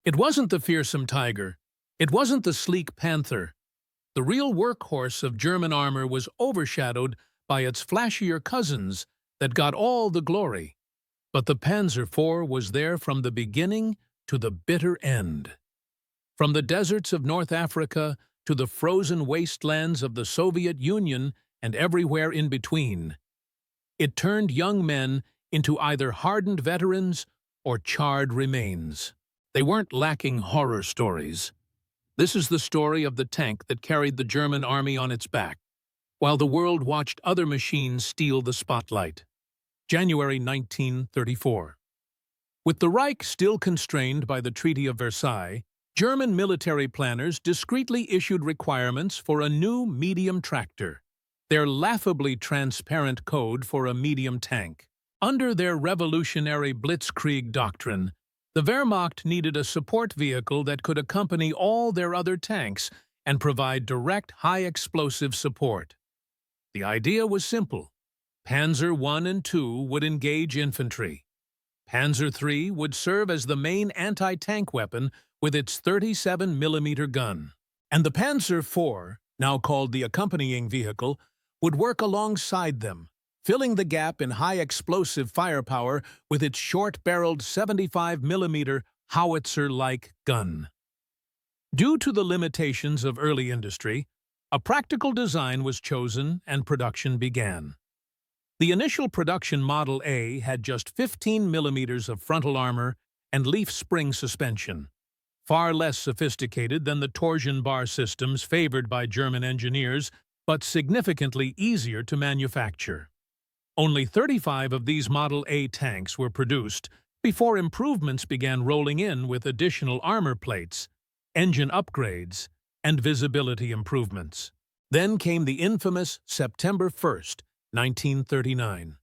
It wasn't the fearsome tiger. It wasn't the sleek panther. The real workhorse of German armor was overshadowed by its flashier cousins that got all the glory. But the Panzer IV was there from the beginning to the bitter end. From the deserts of North Africa to the frozen wastelands of the Soviet Union and everywhere in between, it turned young men into either hardened veterans or charred remains. They weren't lacking horror stories. This is the story of the tank that carried the German army on its back, while the world watched other machines steal the spotlight. January 1934. With the Reich still constrained by the Treaty of Versailles, German military planners discreetly issued requirements for a new medium tractor, their laughably transparent code for a medium tank. Under their revolutionary blitzkrieg doctrine, the Wehrmacht needed a support vehicle that could accompany all their other tanks and provide direct high-explosive support. The idea was simple. Panzer I and II would engage infantry. Panzer III would serve as the main anti-tank weapon with its 37mm gun. And the Panzer IV, now called the accompanying vehicle, would work alongside them, filling the gap in high-explosive firepower with its short-barreled 75mm howitzer-like gun. Due to the limitations of early industry, a practical design was chosen and production began. The initial production Model A had just 15mm of frontal armor and leaf spring suspension, far less sophisticated than the torsion bar systems favored by German engineers, but significantly easier to manufacture. Only 35 of these Model A tanks were produced before improvements began rolling in with additional armor plates, engine upgrades, and visibility improvements. Then came the infamous September 1st, 1939.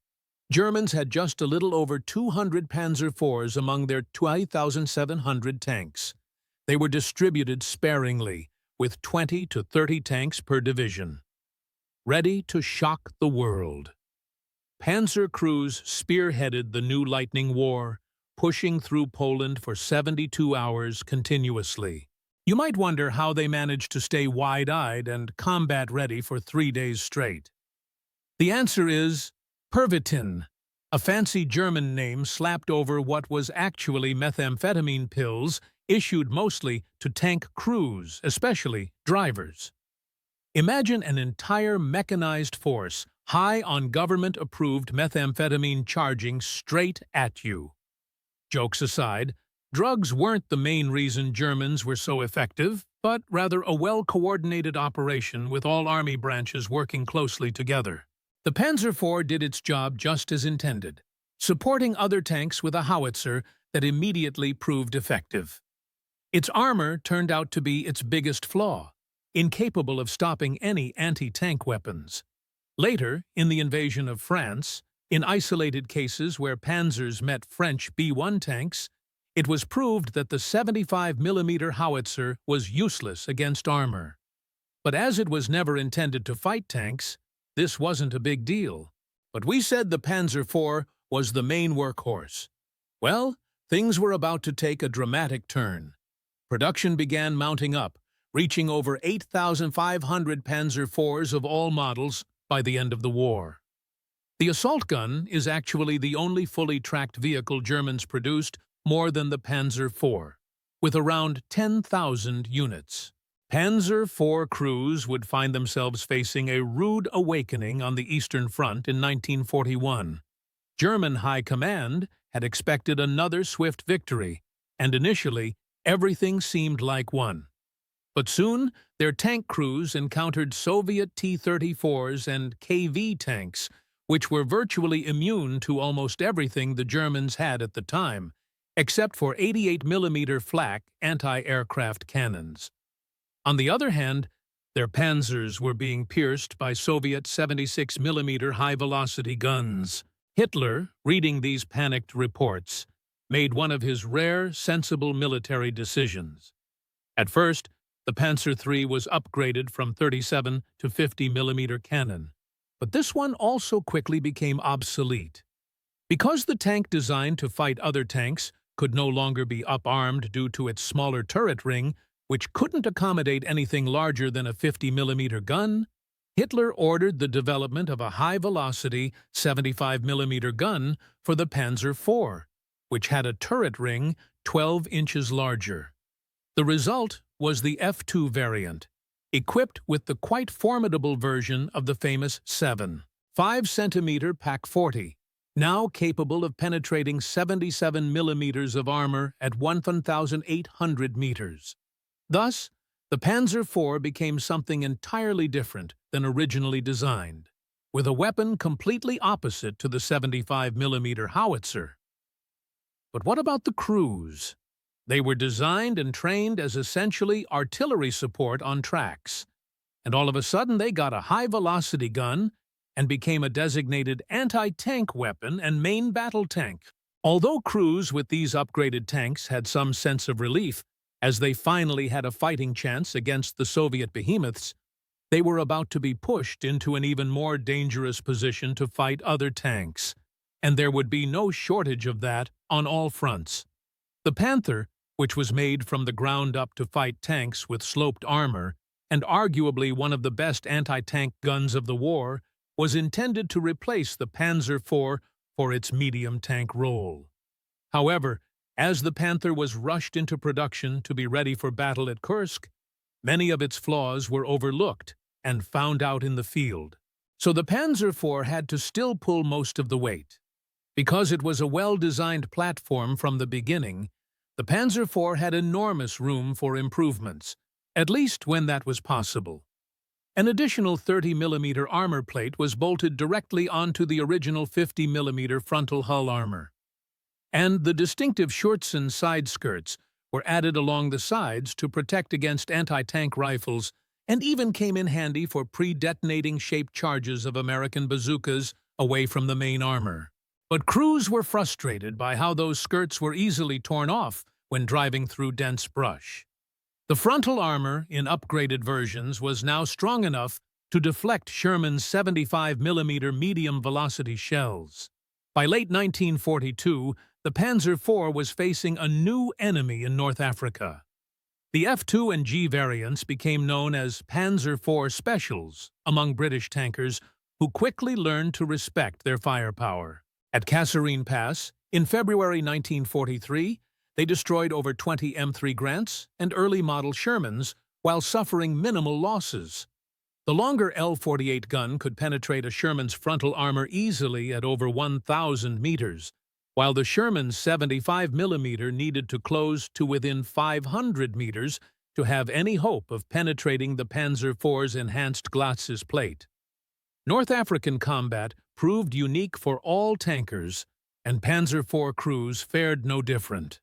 Germans had just a little over 200 Panzer IVs among their 2,700 tanks. They were distributed sparingly, with 20 to 30 tanks per division. Ready to shock the world. Panzer crews spearheaded the new Lightning War, pushing through Poland for 72 hours continuously. You might wonder how they managed to stay wide-eyed and combat-ready for 3 days straight. The answer is Pervitin, a fancy German name slapped over what was actually methamphetamine pills issued mostly to tank crews, especially drivers. Imagine an entire mechanized force high on government-approved methamphetamine charging straight at you. Jokes aside, drugs weren't the main reason Germans were so effective, but rather a well-coordinated operation with all army branches working closely together. The Panzer IV did its job just as intended, supporting other tanks with a howitzer that immediately proved effective. Its armor turned out to be its biggest flaw, incapable of stopping any anti-tank weapons. Later, in the invasion of France, in isolated cases where panzers met French B-1 tanks, it was proved that the 75mm howitzer was useless against armor. But as it was never intended to fight tanks, this wasn't a big deal. But we said the Panzer IV was the main workhorse. Well, things were about to take a dramatic turn. Production began mounting up, reaching over 8,500 Panzer IVs of all models by the end of the war. The assault gun is actually the only fully tracked vehicle Germans produced more than the Panzer IV, with around 10,000 units. Panzer IV crews would find themselves facing a rude awakening on the Eastern Front in 1941. German high command had expected another swift victory, and initially everything seemed like one. But soon, their tank crews encountered Soviet T-34s and KV tanks, which were virtually immune to almost everything the Germans had at the time, except for 88mm flak anti-aircraft cannons. On the other hand, their panzers were being pierced by Soviet 76mm high-velocity guns. Hitler, reading these panicked reports, made one of his rare, sensible military decisions. At first, the Panzer III was upgraded from 37 to 50mm cannon, but this one also quickly became obsolete. Because the tank designed to fight other tanks could no longer be up-armed due to its smaller turret ring, which couldn't accommodate anything larger than a 50mm gun, Hitler ordered the development of a high-velocity 75mm gun for the Panzer IV, which had a turret ring 12 inches larger. The result was the F2 variant, equipped with the quite formidable version of the famous 5cm Pak 40, now capable of penetrating 77mm of armor at 1,800 meters. Thus, the Panzer IV became something entirely different than originally designed, with a weapon completely opposite to the 75mm howitzer. But what about the crews? They were designed and trained as essentially artillery support on tracks, and all of a sudden they got a high-velocity gun and became a designated anti-tank weapon and main battle tank. Although crews with these upgraded tanks had some sense of relief, as they finally had a fighting chance against the Soviet behemoths, they were about to be pushed into an even more dangerous position to fight other tanks, and there would be no shortage of that on all fronts. The Panther, which was made from the ground up to fight tanks with sloped armor, and arguably one of the best anti-tank guns of the war, was intended to replace the Panzer IV for its medium tank role. However, as the Panther was rushed into production to be ready for battle at Kursk, many of its flaws were overlooked and found out in the field. So the Panzer IV had to still pull most of the weight. Because it was a well-designed platform from the beginning, the Panzer IV had enormous room for improvements, at least when that was possible. An additional 30mm armor plate was bolted directly onto the original 50mm frontal hull armor, and the distinctive Schurzhen side skirts were added along the sides to protect against anti-tank rifles and even came in handy for pre-detonating shaped charges of American bazookas away from the main armor. But crews were frustrated by how those skirts were easily torn off when driving through dense brush. The frontal armor in upgraded versions was now strong enough to deflect Sherman's 75mm medium-velocity shells. By late 1942, the Panzer IV was facing a new enemy in North Africa. The F2 and G variants became known as Panzer IV Specials among British tankers, who quickly learned to respect their firepower. At Kasserine Pass, in February 1943, they destroyed over 20 M3 Grants and early-model Shermans while suffering minimal losses. The longer L-48 gun could penetrate a Sherman's frontal armor easily at over 1,000 meters, while the Sherman's 75mm needed to close to within 500 meters to have any hope of penetrating the Panzer IV's enhanced glacis plate. North African combat proved unique for all tankers, and Panzer IV crews fared no different.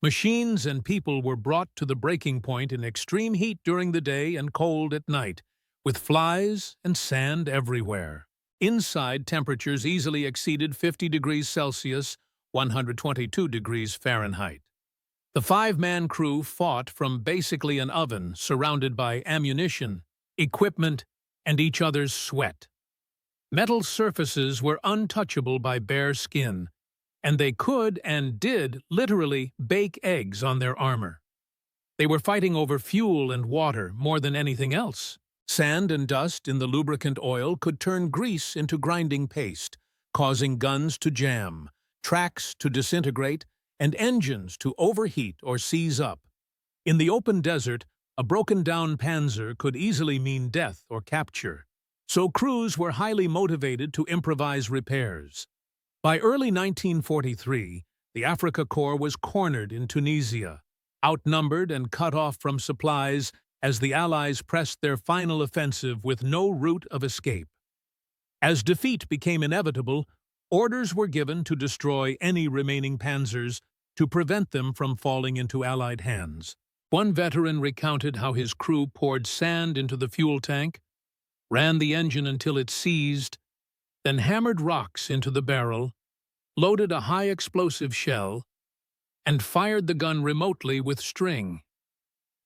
Machines and people were brought to the breaking point in extreme heat during the day and cold at night, with flies and sand everywhere. Inside, temperatures easily exceeded 50 degrees Celsius, 122 degrees Fahrenheit. The five-man crew fought from basically an oven surrounded by ammunition, equipment, and each other's sweat. Metal surfaces were untouchable by bare skin, and they could and did literally bake eggs on their armor. They were fighting over fuel and water more than anything else. Sand and dust in the lubricant oil could turn grease into grinding paste, causing guns to jam, tracks to disintegrate, and engines to overheat or seize up. In the open desert, a broken-down Panzer could easily mean death or capture, so crews were highly motivated to improvise repairs. By early 1943, the Afrika Korps was cornered in Tunisia, outnumbered and cut off from supplies as the Allies pressed their final offensive with no route of escape. As defeat became inevitable, orders were given to destroy any remaining panzers to prevent them from falling into Allied hands. One veteran recounted how his crew poured sand into the fuel tank, ran the engine until it seized, then hammered rocks into the barrel, loaded a high-explosive shell, and fired the gun remotely with string.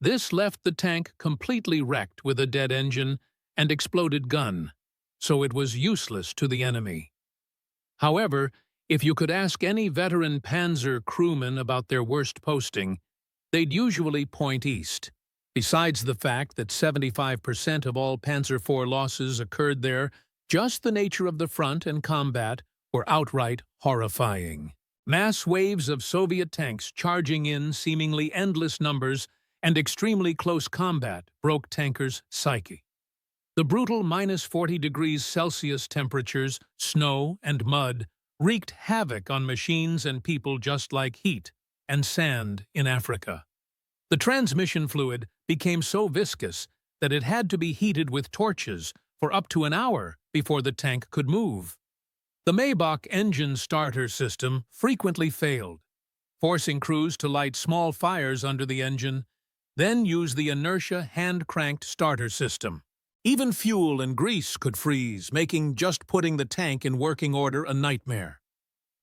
This left the tank completely wrecked with a dead engine and exploded gun, so it was useless to the enemy. However, If you could ask any veteran Panzer crewman about their worst posting, they'd usually point east. Besides the fact that 75% of all Panzer IV losses occurred there, just the nature of the front and combat were outright horrifying. Mass waves of Soviet tanks charging in seemingly endless numbers and extremely close combat broke tankers' psyche. The brutal -40 degrees Celsius temperatures, snow, and mud wreaked havoc on machines and people just like heat and sand in Africa. The transmission fluid became so viscous that it had to be heated with torches for up to an hour before the tank could move. The Maybach engine starter system frequently failed, forcing crews to light small fires under the engine, then use the inertia hand-cranked starter system. Even fuel and grease could freeze, making just putting the tank in working order a nightmare.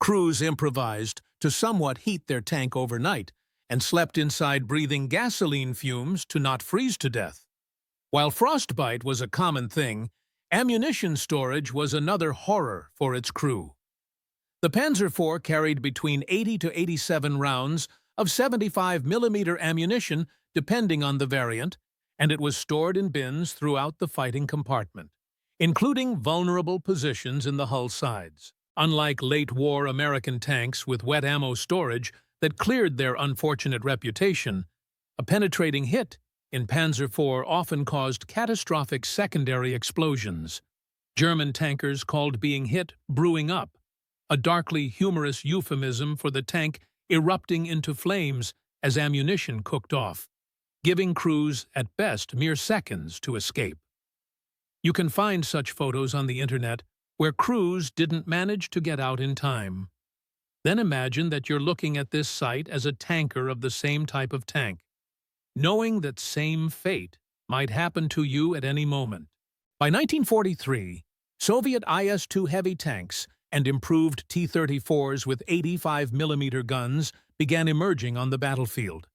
Crews improvised to somewhat heat their tank overnight and slept inside breathing gasoline fumes to not freeze to death. While frostbite was a common thing, ammunition storage was another horror for its crew. The Panzer IV carried between 80 to 87 rounds of 75mm ammunition, depending on the variant, and it was stored in bins throughout the fighting compartment, including vulnerable positions in the hull sides. Unlike late-war American tanks with wet ammo storage that cleared their unfortunate reputation, a penetrating hit in Panzer IV often caused catastrophic secondary explosions. German tankers called being hit brewing up, a darkly humorous euphemism for the tank erupting into flames as ammunition cooked off, giving crews at best mere seconds to escape. You can find such photos on the internet where crews didn't manage to get out in time. Then imagine that you're looking at this site as a tanker of the same type of tank, knowing that same fate might happen to you at any moment. By 1943, Soviet IS-2 heavy tanks and improved T-34s with 85mm guns began emerging on the battlefield.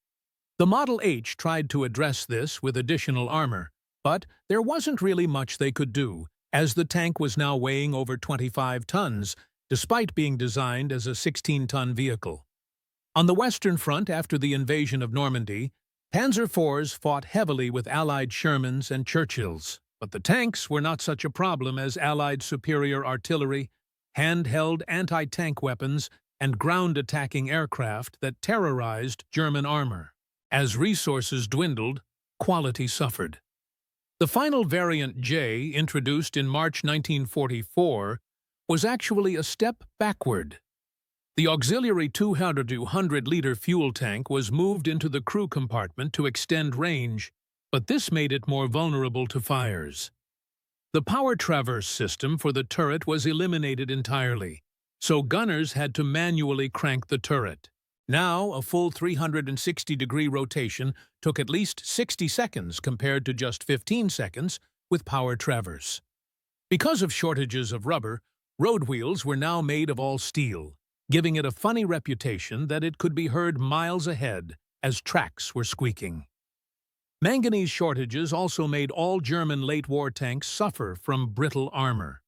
The Model H tried to address this with additional armor, but there wasn't really much they could do, as the tank was now weighing over 25 tons, despite being designed as a 16-ton vehicle. On the Western Front after the invasion of Normandy, Panzer IVs fought heavily with Allied Shermans and Churchills, but the tanks were not such a problem as Allied superior artillery, handheld anti-tank weapons, and ground-attacking aircraft that terrorized German armor. As resources dwindled, quality suffered. The final variant J, introduced in March 1944, was actually a step backward. The auxiliary 200-liter fuel tank was moved into the crew compartment to extend range, but this made it more vulnerable to fires. The power traverse system for the turret was eliminated entirely, so gunners had to manually crank the turret. Now, a full 360-degree rotation took at least 60 seconds compared to just 15 seconds with power traverse. Because of shortages of rubber, road wheels were now made of all steel, giving it a funny reputation that it could be heard miles ahead as tracks were squeaking. Manganese shortages also made all German late-war tanks suffer from brittle armor.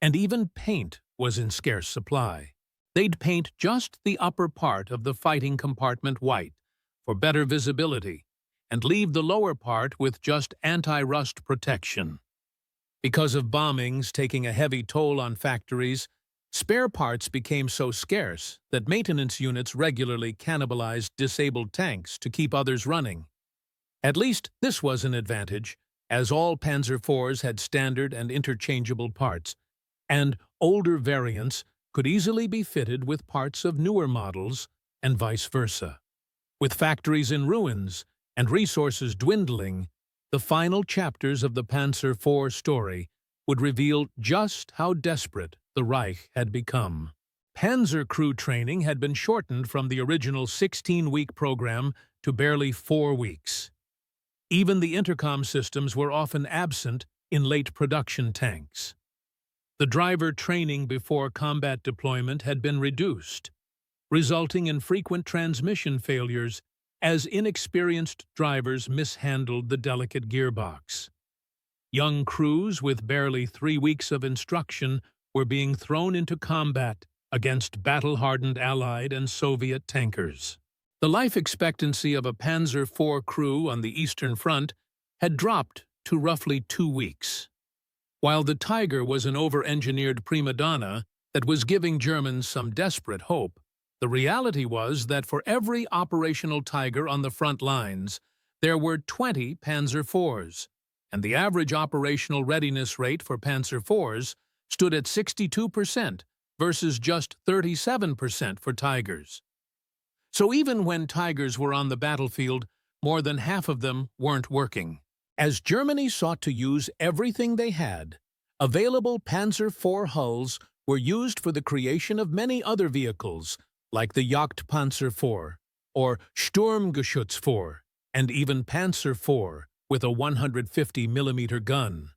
And even paint was in scarce supply. They'd paint just the upper part of the fighting compartment white for better visibility and leave the lower part with just anti-rust protection. Because of bombings taking a heavy toll on factories, spare parts became so scarce that maintenance units regularly cannibalized disabled tanks to keep others running. At least this was an advantage, as all Panzer IVs had standard and interchangeable parts, and older variants could easily be fitted with parts of newer models, and vice versa. With factories in ruins and resources dwindling, the final chapters of the Panzer IV story would reveal just how desperate the Reich had become. Panzer crew training had been shortened from the original 16-week program to barely 4 weeks. Even the intercom systems were often absent in late production tanks. The driver training before combat deployment had been reduced, resulting in frequent transmission failures as inexperienced drivers mishandled the delicate gearbox. Young crews with barely 3 weeks of instruction were being thrown into combat against battle-hardened Allied and Soviet tankers. The life expectancy of a Panzer IV crew on the Eastern Front had dropped to roughly 2 weeks. While the Tiger was an over-engineered prima donna that was giving Germans some desperate hope, the reality was that for every operational Tiger on the front lines, there were 20 Panzer IVs, and the average operational readiness rate for Panzer IVs stood at 62% versus just 37% for Tigers. So even when Tigers were on the battlefield, more than half of them weren't working. As Germany sought to use everything they had, available Panzer IV hulls were used for the creation of many other vehicles, like the Jagdpanzer IV, or Sturmgeschütz IV, and even Panzer IV with a 150mm gun.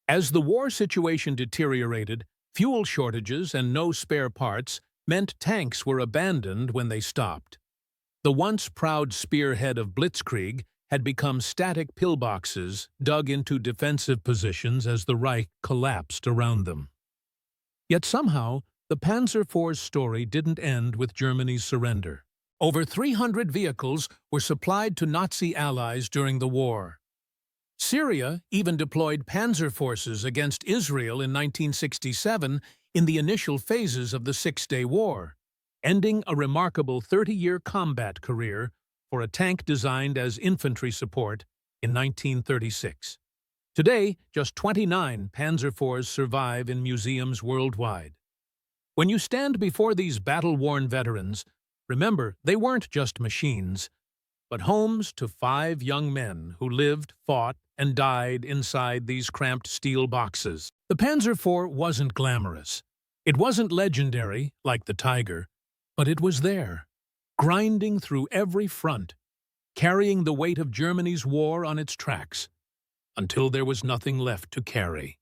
As the war situation deteriorated, fuel shortages and no spare parts meant tanks were abandoned when they stopped. The once proud spearhead of blitzkrieg had become static pillboxes dug into defensive positions as the Reich collapsed around them. Yet somehow, the Panzer IV's story didn't end with Germany's surrender. Over 300 vehicles were supplied to Nazi allies during the war. Syria even deployed panzer forces against Israel in 1967 in the initial phases of the Six-Day War, ending a remarkable 30-year combat career for a tank designed as infantry support in 1936. Today, just 29 Panzer IVs survive in museums worldwide. When you stand before these battle-worn veterans, remember they weren't just machines, but homes to 5 young men who lived, fought, and died inside these cramped steel boxes. The Panzer IV wasn't glamorous. It wasn't legendary, like the Tiger, but it was there, grinding through every front, carrying the weight of Germany's war on its tracks, until there was nothing left to carry.